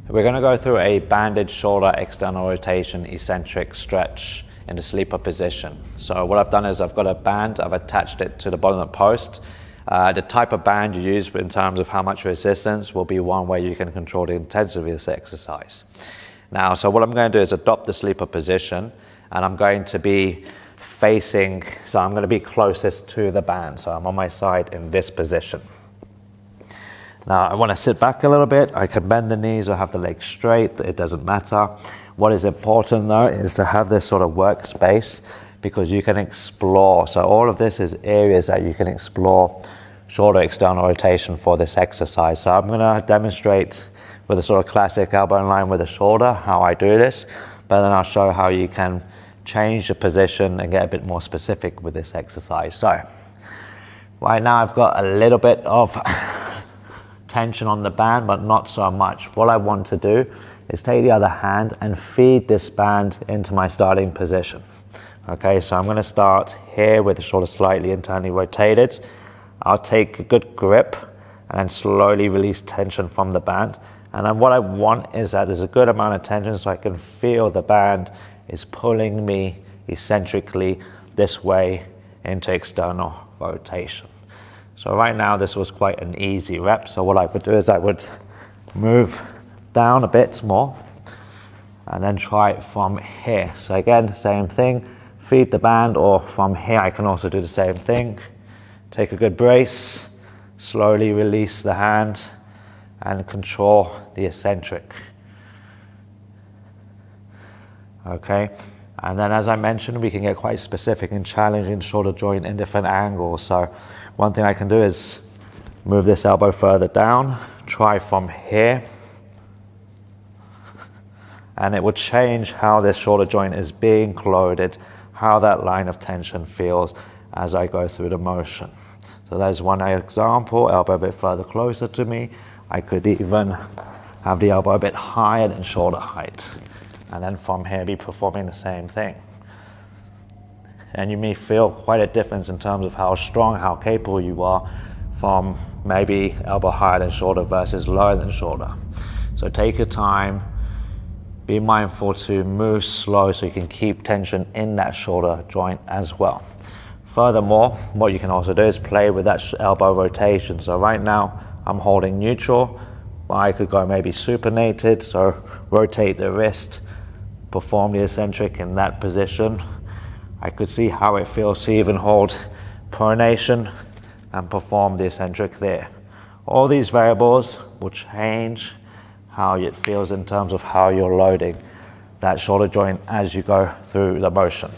We're going to go through a banded shoulder external rotation eccentric stretch in the sleeper position. So what I've done is I've got a band, I've attached it to the bottom of the post. The type of band you use in terms of how much resistance will be one way you can control the intensity of this exercise. Now, so what I'm going to do is adopt the sleeper position, and I'm going to be facing, so I'm going to be closest to the band. So I'm on my side in this position. Now I want to sit back a little bit. I can bend the knees or have the legs straight, it doesn't matter. What is important though is to have this sort of workspace, because you can explore. So all of this is areas that you can explore shoulder external rotation for this exercise. So I'm going to demonstrate with a sort of classic elbow in line with the shoulder how I do this, but then I'll show how you can change the position and get a bit more specific with this exercise. So right now I've got a little bit of tension on the band, but not so much. What I want to do is take the other hand and feed this band into my starting position. Okay, so I'm going to start here with the shoulder slightly internally rotated. I'll take a good grip and then slowly release tension from the band. And then what I want is that there's a good amount of tension so I can feel the band is pulling me eccentrically this way into external rotation. So right now this was quite an easy rep. So what I would do is I would move down a bit more and then try it from here. So again, same thing, feed the band, or from here I can also do the same thing. Take a good brace, slowly release the hand and control the eccentric. Okay, and then as I mentioned, we can get quite specific in challenging the shoulder joint in different angles. So one thing I can do is move this elbow further down, try from here, and it will change how this shoulder joint is being loaded, how that line of tension feels as I go through the motion. So there's one example, elbow a bit further closer to me. I could even have the elbow a bit higher than shoulder height, and then from here be performing the same thing. And you may feel quite a difference in terms of how strong, how capable you are from maybe elbow higher than shoulder versus lower than shoulder. So take your time, be mindful to move slow so you can keep tension in that shoulder joint as well. Furthermore, what you can also do is play with that elbow rotation. So right now I'm holding neutral, but I could go maybe supinated, so rotate the wrist, perform the eccentric in that position. I could see how it feels to even hold pronation and perform the eccentric there. All these variables will change how it feels in terms of how you're loading that shoulder joint as you go through the motion.